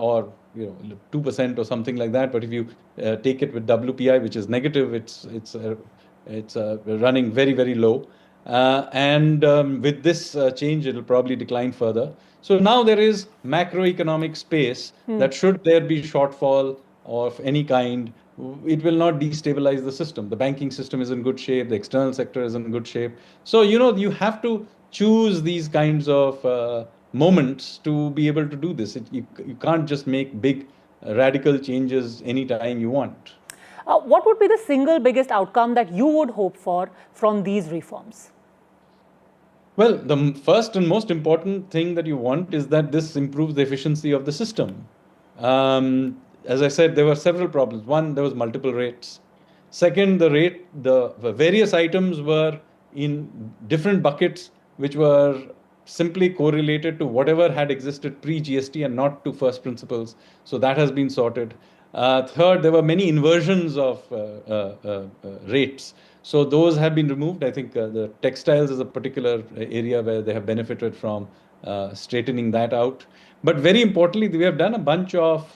or 2% or something like that. But if you take it with WPI, which is negative, it's running very, very low. And with this change, it will probably decline further. So now there is macroeconomic space that should there be shortfall of any kind, it will not destabilize the system. The banking system is in good shape. The external sector is in good shape. So, you have to choose these kinds of moments to be able to do this. You can't just make big radical changes anytime you want. What would be the single biggest outcome that you would hope for from these reforms? Well, the first and most important thing that you want is that this improves the efficiency of the system. As I said, there were several problems. One, there was multiple rates. Second, the various items were in different buckets, which were simply correlated to whatever had existed pre-GST and not to first principles. So that has been sorted. Third, there were many inversions of rates. So those have been removed. I think the textiles is a particular area where they have benefited from straightening that out. But very importantly, we have done a bunch of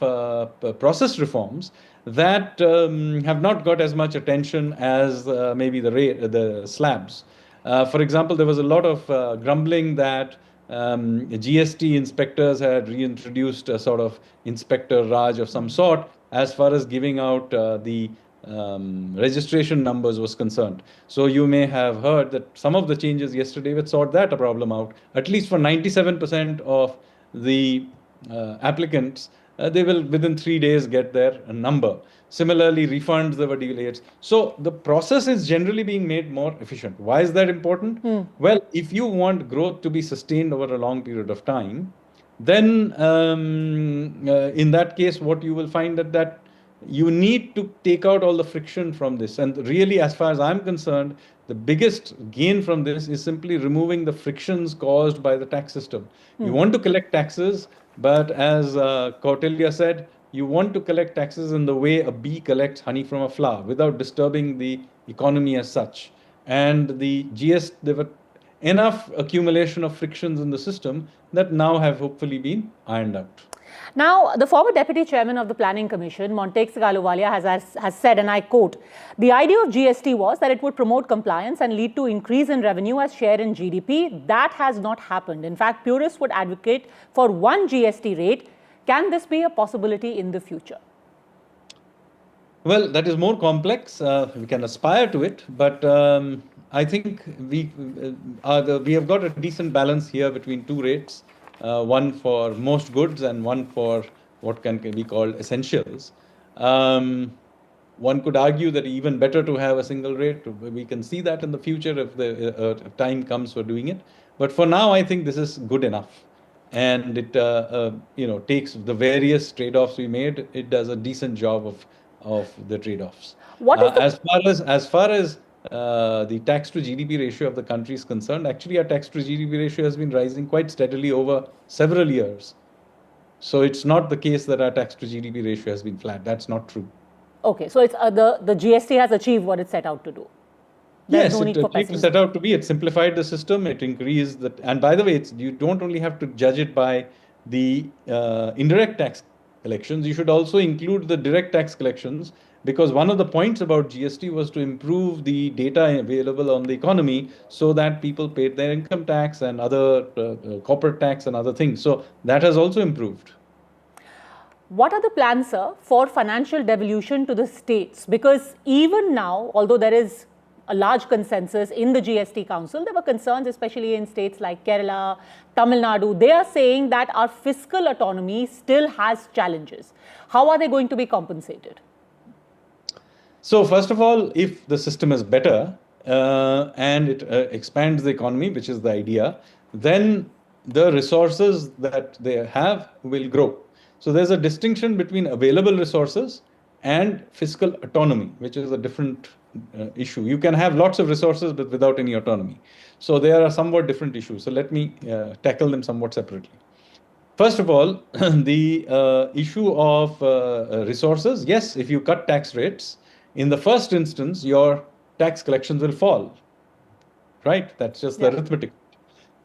process reforms that have not got as much attention as maybe the slabs. For example, there was a lot of grumbling that GST inspectors had reintroduced a sort of inspector Raj of some sort as far as giving out the registration numbers was concerned. So you may have heard that some of the changes yesterday would sort that problem out. At least for 97% of the applicants, they will within 3 days get their number. Similarly, refunds, there were delayed. So the process is generally being made more efficient. Why is that important? Well, if you want growth to be sustained over a long period of time, then in that case, what you will find that you need to take out all the friction from this. And really, as far as I'm concerned, the biggest gain from this is simply removing the frictions caused by the tax system. You want to collect taxes, but as Kautilya said, you want to collect taxes in the way a bee collects honey from a flower without disturbing the economy as such. And there were enough accumulation of frictions in the system that now have hopefully been ironed out. Now, the former Deputy Chairman of the Planning Commission, Montek Sagaluwalia, has said, and I quote, "The idea of GST was that it would promote compliance and lead to increase in revenue as share in GDP. That has not happened. In fact, purists would advocate for one GST rate. Can this be a possibility in the future?" Well, that is more complex. We can aspire to it, but I think we have got a decent balance here between two rates. One for most goods and one for what can be called essentials. One could argue that even better to have a single rate. We can see that in the future if the time comes for doing it. But for now, I think this is good enough. And it takes the various trade-offs we made. It does a decent job of the trade-offs. As far as the tax to GDP ratio of the country is concerned, actually our tax to GDP ratio has been rising quite steadily over several years. So it's not the case that our tax to GDP ratio has been flat. That's not true. Okay, so it's the GST has achieved what it set out to do. There's no need for pessimism. It set out to be. It simplified the system. It increased that. And by the way, you don't only have to judge it by the indirect tax collections. You should also include the direct tax collections, because one of the points about GST was to improve the data available on the economy so that people paid their income tax and other corporate tax and other things. So that has also improved. What are the plans, sir, for financial devolution to the states? Because even now, although there is a large consensus in the GST Council, there were concerns, especially in states like Kerala, Tamil Nadu. They are saying that our fiscal autonomy still has challenges. How are they going to be compensated? So first of all, if the system is better and it expands the economy, which is the idea, then the resources that they have will grow. So there's a distinction between available resources and fiscal autonomy, which is a different issue. You can have lots of resources but without any autonomy. So there are somewhat different issues. So let me tackle them somewhat separately. First of all, the issue of resources. Yes, if you cut tax rates, in the first instance, your tax collections will fall, right? That's just the arithmetic.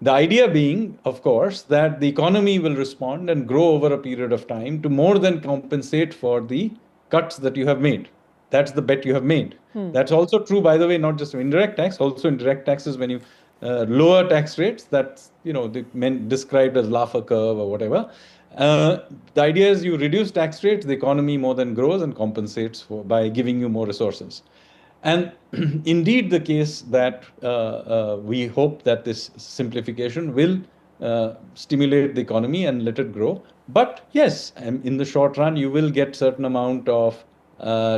The idea being, of course, that the economy will respond and grow over a period of time to more than compensate for the cuts that you have made. That's the bet you have made. That's also true, by the way, not just of indirect tax, also indirect taxes when you lower tax rates, that's, described as Laffer curve or whatever. The idea is you reduce tax rates, the economy more than grows and compensates by giving you more resources. And indeed, the case that we hope that this simplification will stimulate the economy and let it grow. But yes, in the short run, you will get certain amount of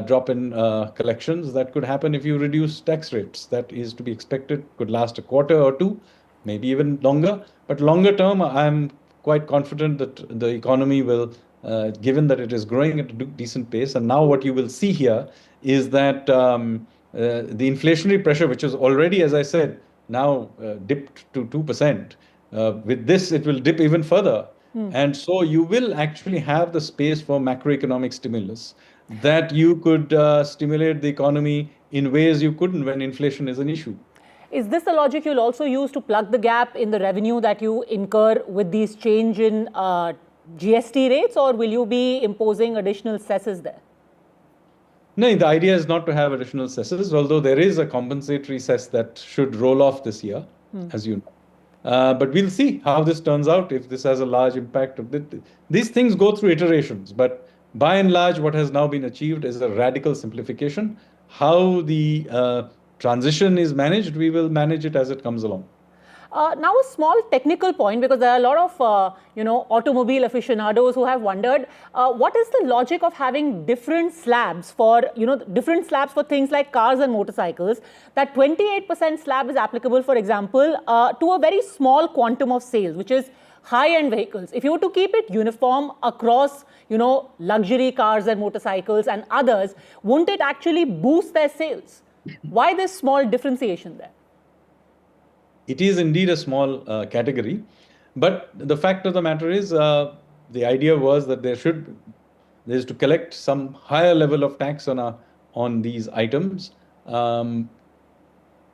drop in collections that could happen if you reduce tax rates. That is to be expected, could last a quarter or two, maybe even longer. But longer term, I'm quite confident that the economy will, given that it is growing at a decent pace. And now what you will see here is that the inflationary pressure, which is already, as I said, now dipped to 2%, with this, it will dip even further. And so you will actually have the space for macroeconomic stimulus that you could stimulate the economy in ways you couldn't when inflation is an issue. Is this the logic you'll also use to plug the gap in the revenue that you incur with these change in GST rates, or will you be imposing additional cesses there? No, the idea is not to have additional cesses, although there is a compensatory cess that should roll off this year, as you know. But we'll see how this turns out, if this has a large impact. These things go through iterations, but by and large, what has now been achieved is a radical simplification. How the transition is managed, we will manage it as it comes along. Now a small technical point, because there are a lot of automobile aficionados who have wondered what is the logic of having different slabs for things like cars and motorcycles. That 28% slab is applicable, for example, to a very small quantum of sales, which is high-end vehicles. If you were to keep it uniform across luxury cars and motorcycles and others, wouldn't it actually boost their sales? Why this small differentiation there? It is indeed a small category, but the fact of the matter is the idea was that there is to collect some higher level of tax on these items,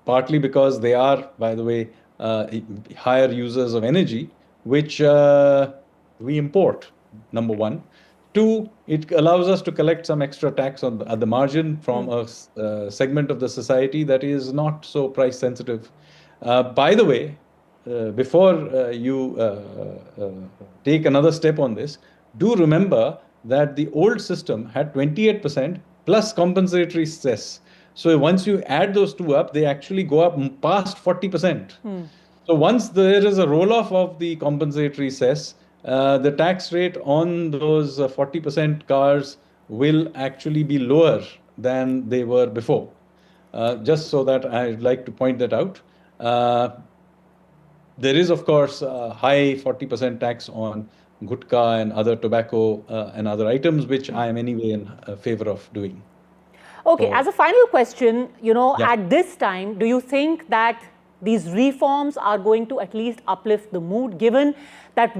partly because they are, by the way, higher users of energy, which we import, number one. Two, it allows us to collect some extra tax at the margin from a segment of the society that is not so price sensitive. By the way, before you take another step on this, do remember that the old system had 28% plus compensatory cess. So once you add those two up, they actually go up past 40%. So once there is a roll-off of the compensatory cess, the tax rate on those 40% cars will actually be lower than they were before. Just so that I'd like to point that out. There is, of course, a high 40% tax on gutka and other tobacco and other items, which I am anyway in favor of doing. Okay, as a final question, at this time, do you think that these reforms are going to at least uplift the mood, given that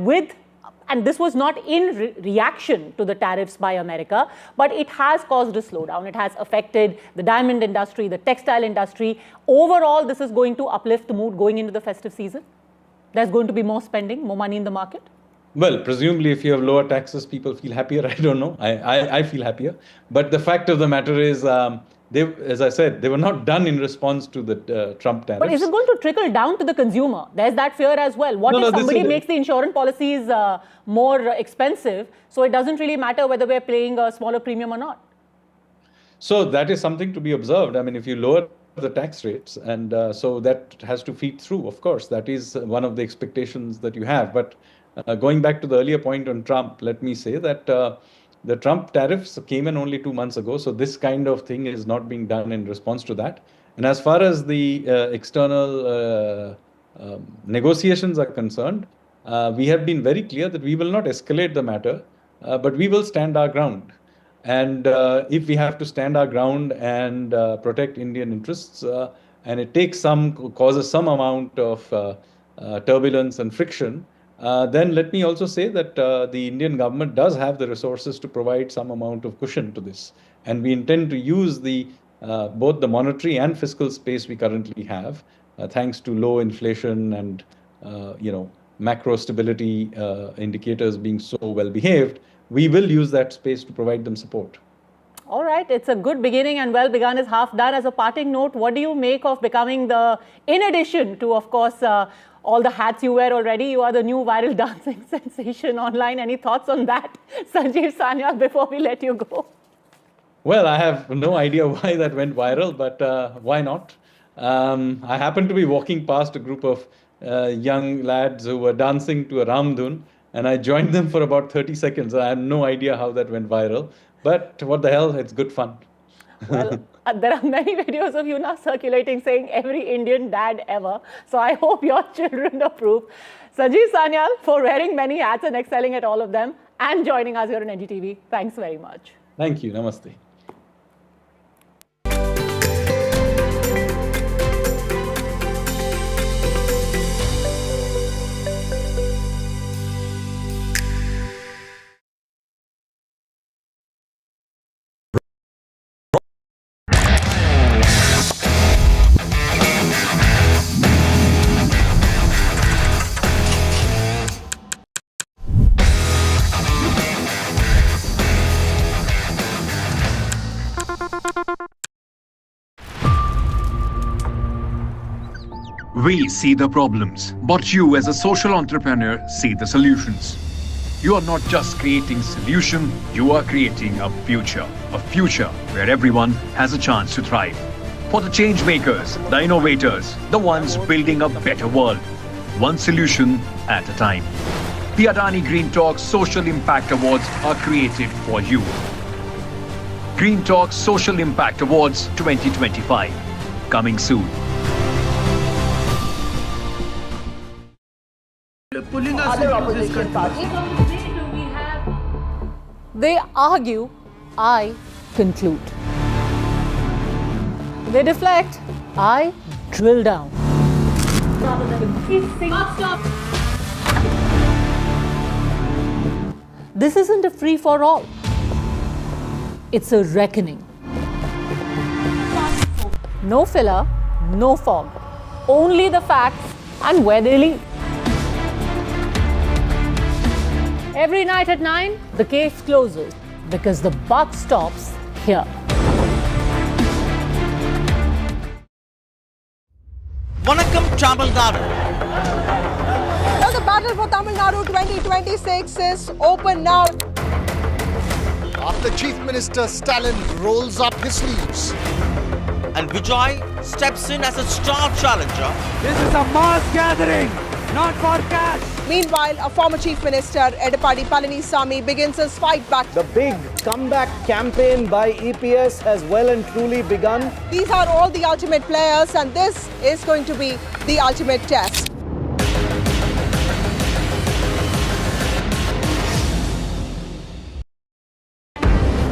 and this was not in reaction to the tariffs by America, but it has caused a slowdown. It has affected the diamond industry, the textile industry. Overall, this is going to uplift the mood going into the festive season? There's going to be more spending, more money in the market? Well, presumably if you have lower taxes, people feel happier. I don't know. I feel happier. But the fact of the matter is, as I said, they were not done in response to the Trump tariffs. But is it going to trickle down to the consumer? There's that fear as well. What if somebody makes the insurance policies more expensive, so it doesn't really matter whether we're paying a smaller premium or not? So that is something to be observed. I mean, if you lower the tax rates, and so that has to feed through, of course. That is one of the expectations that you have. But going back to the earlier point on Trump, let me say that the Trump tariffs came in only 2 months ago, so this kind of thing is not being done in response to that. And as far as the external negotiations are concerned, we have been very clear that we will not escalate the matter, but we will stand our ground. And if we have to stand our ground and protect Indian interests, and it causes some amount of turbulence and friction, then let me also say that the Indian government does have the resources to provide some amount of cushion to this. And we intend to use both the monetary and fiscal space we currently have, thanks to low inflation and macro stability indicators being so well behaved, we will use that space to provide them support. All right, it's a good beginning, and well begun is half done. As a parting note, what do you make of becoming in addition to, of course, all the hats you wear already, you are the new viral dancing sensation online. Any thoughts on that, Sanjeev Sanyal, before we let you go? Well, I have no idea why that went viral, but why not? I happened to be walking past a group of young lads who were dancing to a Ramdhun, and I joined them for about 30 seconds. I have no idea how that went viral, but what the hell, it's good fun. Well, there are many videos of you now circulating saying every Indian dad ever. So I hope your children approve. Sanjeev Sanyal, for wearing many hats and excelling at all of them, and joining us here on NDTV. Thanks very much. Thank you. Namaste. We see the problems, but you as a social entrepreneur see the solutions. You are not just creating solution, you are creating a future where everyone has a chance to thrive. For the change makers, the innovators, the ones building a better world, one solution at a time. The Adani Green Talk Social Impact Awards are created for you. Green Talk Social Impact Awards 2025, coming soon. Other opposition parties. They argue, I conclude. They deflect, I drill down. This isn't a free-for-all. It's a reckoning. No filler, no fog. Only the facts and where they lead. Every night at 9, the case closes because the buck stops here. Vanakkam Tamil Nadu. Well, the battle for Tamil Nadu 2026 is open now. After Chief Minister Stalin rolls up his sleeves. And Vijay steps in as a star challenger. This is a mass gathering, not for cash. Meanwhile, a former Chief Minister, Edappadi Palanisamy, begins his fight back. The big comeback campaign by EPS has well and truly begun. These are all the ultimate players, and this is going to be the ultimate test.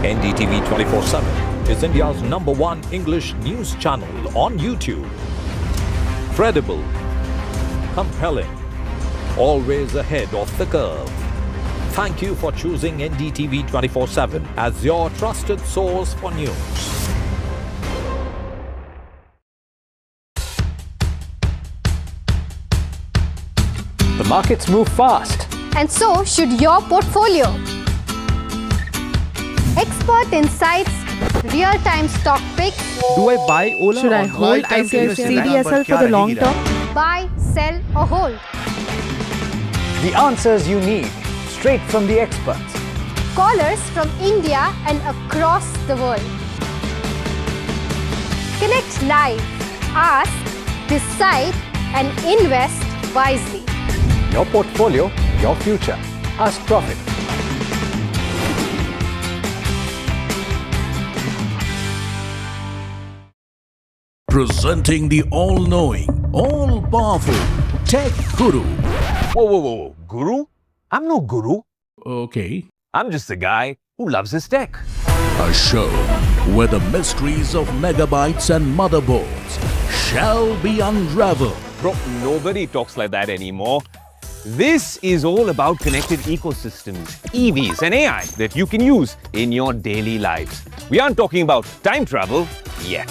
NDTV 24/7 is India's #1 English news channel on YouTube. Credible, compelling, always ahead of the curve. Thank you for choosing NDTV 24/7 as your trusted source for news. The markets move fast. And so should your portfolio. Expert insights, real-time stock picks. Do I buy Ola? Should I hold CDSL for the long term? Buy, sell or hold. The answers you need, straight from the experts. Callers from India and across the world. Connect live, ask, decide and invest wisely. Your portfolio, your future. Ask Profit. Presenting the all-knowing, all-powerful Tech Guru. Whoa. Guru? I'm no guru. Okay. I'm just a guy who loves his tech. A show where the mysteries of megabytes and motherboards shall be unraveled. Bro, nobody talks like that anymore. This is all about connected ecosystems, EVs and AI that you can use in your daily lives. We aren't talking about time travel yet.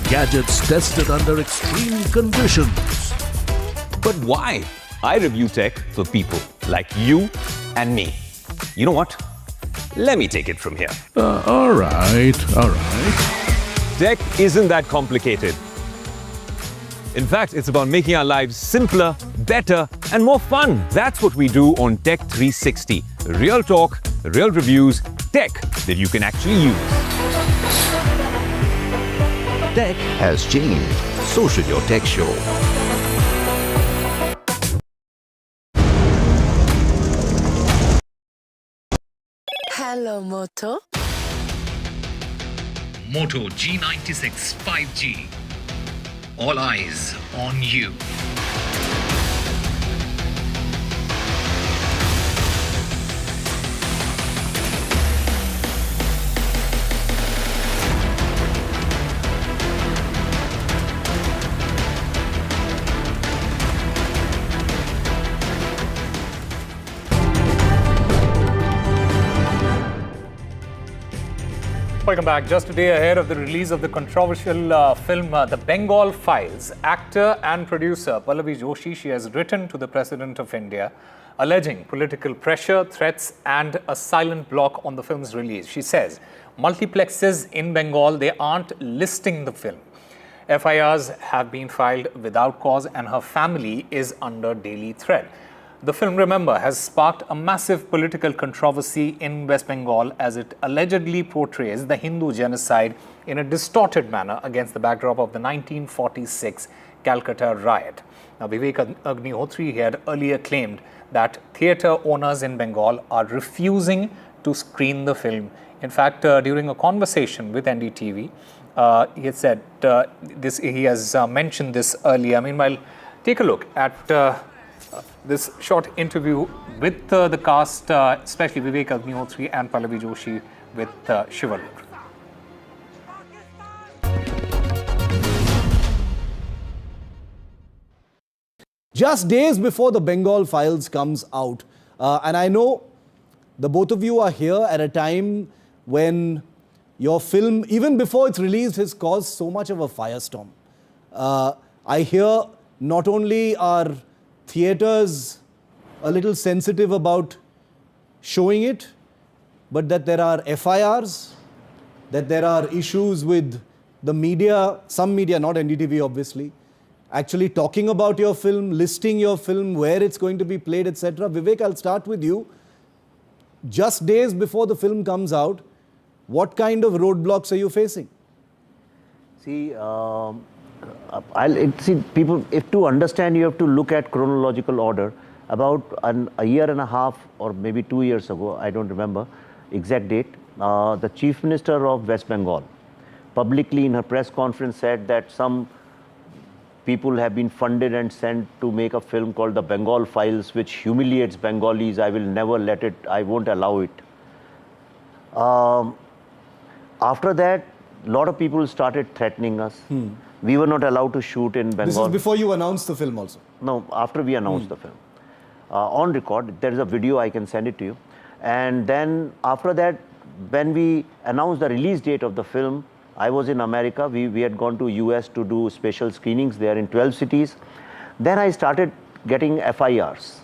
Gadgets tested under extreme conditions. But why? I review tech for people like you and me. You know what? Let me take it from here. All right. Tech isn't that complicated. In fact, it's about making our lives simpler, better, and more fun. That's what we do on Tech 360. Real talk, real reviews, tech that you can actually use. Tech has changed. So should your tech show. Hello, Moto. Moto G96 5G. All eyes on you. Welcome back. Just a day ahead of the release of the controversial film The Bengal Files, actor and producer Pallavi Joshi, she has written to the President of India alleging political pressure, threats and a silent block on the film's release. She says multiplexes in Bengal, they aren't listing the film. FIRs have been filed without cause and her family is under daily threat. The film, remember, has sparked a massive political controversy in West Bengal as it allegedly portrays the Hindu genocide in a distorted manner against the backdrop of the 1946 Calcutta riot. Now, Vivek Agnihotri had earlier claimed that theatre owners in Bengal are refusing to screen the film. In fact, during a conversation with NDTV, he had said this. He has mentioned this earlier. Meanwhile, take a look at this short interview with the cast, especially Vivek Agnihotri and Pallavi Joshi with Shivalur. Just days before the Bengal Files comes out, and I know the both of you are here at a time when your film, even before it's released, has caused so much of a firestorm. I hear not only are theatres a little sensitive about showing it, but that there are FIRs, that there are issues with the media, some media, not NDTV obviously, actually talking about your film, listing your film, where it's going to be played, etc. Vivek, I'll start with you. Just days before the film comes out, what kind of roadblocks are you facing? See, people, if to understand, you have to look at chronological order. About a year and a half or maybe 2 years ago, I don't remember exact date, the Chief Minister of West Bengal publicly in her press conference said that some people have been funded and sent to make a film called The Bengal Files, which humiliates Bengalis. I will never let it, I won't allow it. After that, a lot of people started threatening us. We were not allowed to shoot in Bengal. This is before you announced the film also? No, after we announced the film. On record, there is a video, I can send it to you. And then after that, when we announced the release date of the film, I was in America. We had gone to US to do special screenings there in 12 cities. Then I started getting FIRs.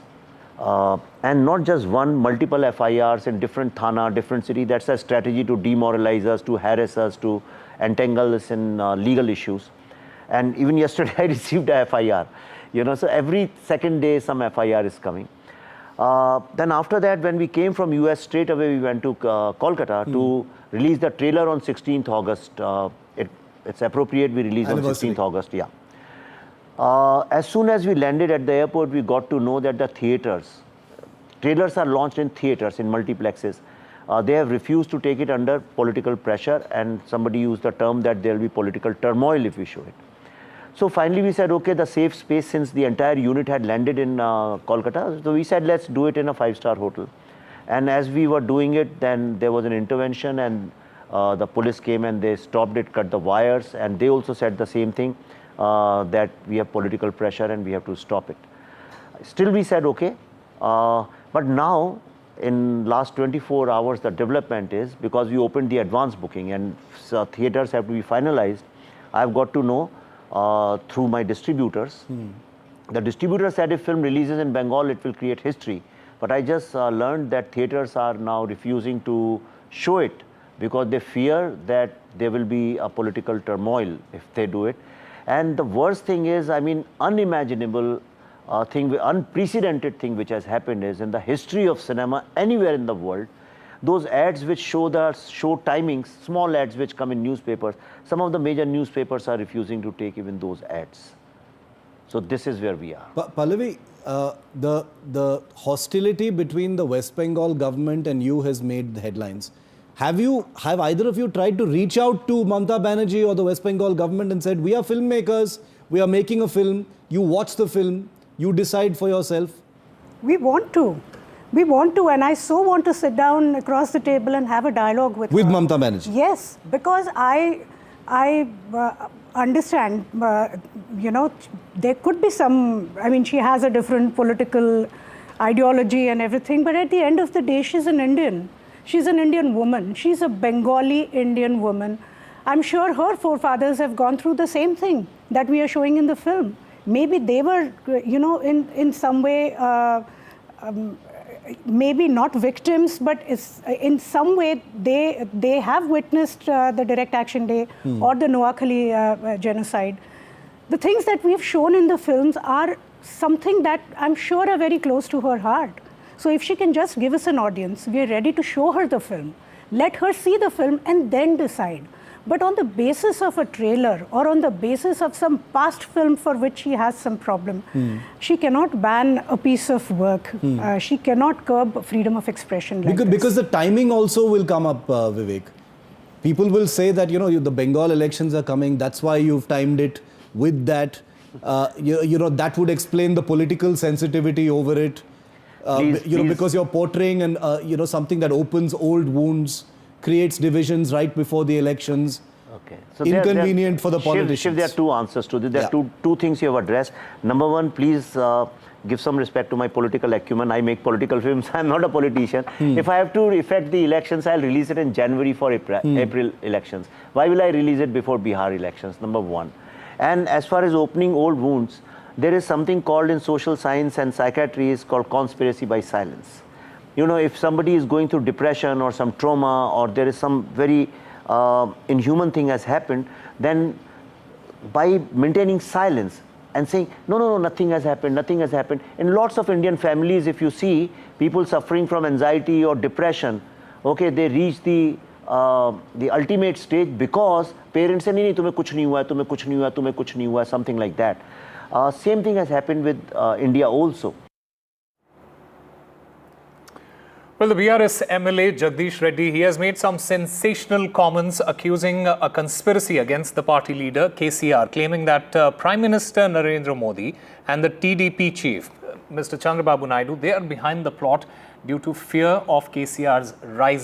And not just one, multiple FIRs in different thana, different city. That's a strategy to demoralize us, to harass us, to entangle us in legal issues. And even yesterday I received a FIR. So every second day some FIR is coming. Then after that, when we came from US, straight away we went to Kolkata to release the trailer on 16th August. It's appropriate we release on 16th August, yeah. As soon as we landed at the airport, we got to know that the trailers are launched in theaters, in multiplexes. They have refused to take it under political pressure, and somebody used the term that there will be political turmoil if we show it. So finally we said, okay, the safe space, since the entire unit had landed in Kolkata, so we said, let's do it in a 5-star hotel. And as we were doing it, then there was an intervention and the police came and they stopped it, cut the wires, and they also said the same thing, that we have political pressure and we have to stop it. Still we said, okay, but now in last 24 hours, the development is, because we opened the advance booking and theaters have to be finalized, I've got to know through my distributors The distributor said if film releases in Bengal, it will create history. But I just learned that theatres are now refusing to show it because they fear that there will be a political turmoil if they do it. And the worst thing is, I mean, unimaginable thing, unprecedented thing which has happened is in the history of cinema anywhere in the world, those ads which show the show timings, small ads which come in newspapers, some of the major newspapers are refusing to take even those ads. So this is where we are. Pallavi, the hostility between the West Bengal government and you has made the headlines. Have either of you tried to reach out to Mamata Banerjee or the West Bengal government and said, we are filmmakers, we are making a film, you watch the film, you decide for yourself? We want to. We want to, and I so want to sit down across the table and have a dialogue with her. Mamata Banerjee? Yes, because I understand, you know, there could be some, I mean, she has a different political ideology and everything, but at the end of the day, she's an Indian. She's an Indian woman. She's a Bengali Indian woman. I'm sure her forefathers have gone through the same thing that we are showing in the film. Maybe they were, you know, in some way, maybe not victims, but in some way they have witnessed the Direct Action Day or the Noakhali genocide. The things that we've shown in the films are something that I'm sure are very close to her heart. So if she can just give us an audience, we are ready to show her the film. Let her see the film and then decide. But on the basis of a trailer or on the basis of some past film for which she has some problem, she cannot ban a piece of work. She cannot curb freedom of expression like this. Because the timing also will come up, Vivek. People will say that, you know, the Bengal elections are coming, that's why you've timed it with that. You know, that would explain the political sensitivity over it. You know, because you're portraying and you know, something that opens old wounds, creates divisions right before the elections. Okay. So inconvenient for the politicians. Shiv, there are two answers to this. There are two things you have addressed. Number one, please give some respect to my political acumen. I make political films. I'm not a politician. If I have to effect the elections, I'll release it in January for April elections. Why will I release it before Bihar elections? Number one. And as far as opening old wounds, there is something called in social science and psychiatry is called conspiracy by silence. You know, if somebody is going through depression or some trauma or there is some very inhuman thing has happened, then by maintaining silence and saying, no, nothing has happened, nothing has happened. In lots of Indian families, if you see people suffering from anxiety or depression, okay, they reach the ultimate stage because parents say, nahi, tumhe kuch nahi hua, tumhe kuch nahi hua, tumhe kuch nahi hua, something like that. Same thing has happened with India also. Well, the BRS MLA Jagdish Reddy, he has made some sensational comments accusing a conspiracy against the party leader KCR, claiming that Prime Minister Narendra Modi and the TDP chief, Mr. Chandrababu Naidu, they are behind the plot due to fear of KCR's rising